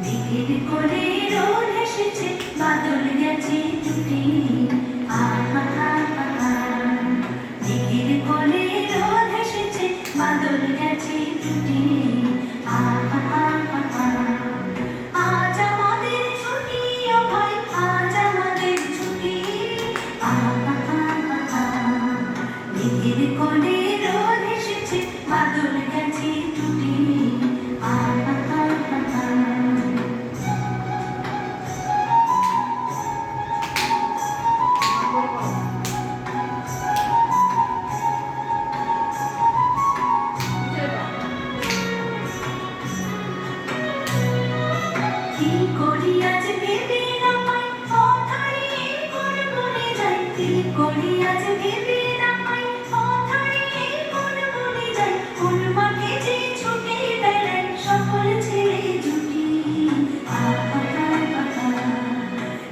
দিঘির কোলে রোদ এসেছে, বাদল গেছে টুটি। আহা হা হা হা। দিঘির কোলে রোদ এসেছে, বাদল গেছে টুটি। আহা হা হা হা। আজ আমাদের ছুটি, ও ভাই আজ আমাদের ছুটি। আহা হা হা হা। দিঘির কোলে রোদ এসেছে, বাদল গেছে টুটি। আহা হা হা হা। কি করি আজ ভেবে না পাই, অথারিয়ে কোন বনে যাই। কি করি আজ ভেবে না পাই, অথারিয়ে কোন বনে যাই। কোন মাঠে যে ছুটে বেড়াই সকল ছেলে জুটি। আহা হা হা হা।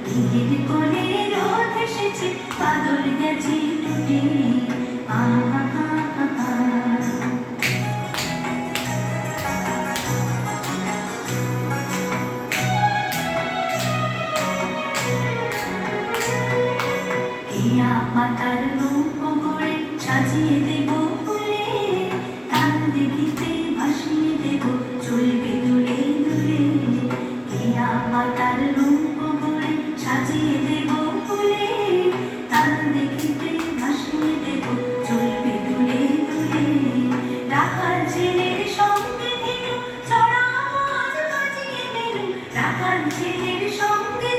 দিঘির কোলে রোদ এসেছে, বাদল গেছে টুটি। আহা হা হা হা। হিয়া পাতার নৌকো করে সাজিয়ে দেব ফুলে, তাল দিঘিতে ভাসিয়ে দেব চলবে দুলে দুলে। হিয়া পাতার নৌকো করে সাজিয়ে দেব ফুলে, তাল দিঘিতে ভাসিয়ে দেব চলবে দুলে দুলে। রাখাল ছেলের সঙ্গে ধেনু চড়াবো আজ বাজিয়ে বেনু, রাখাল ছেলের সঙ্গে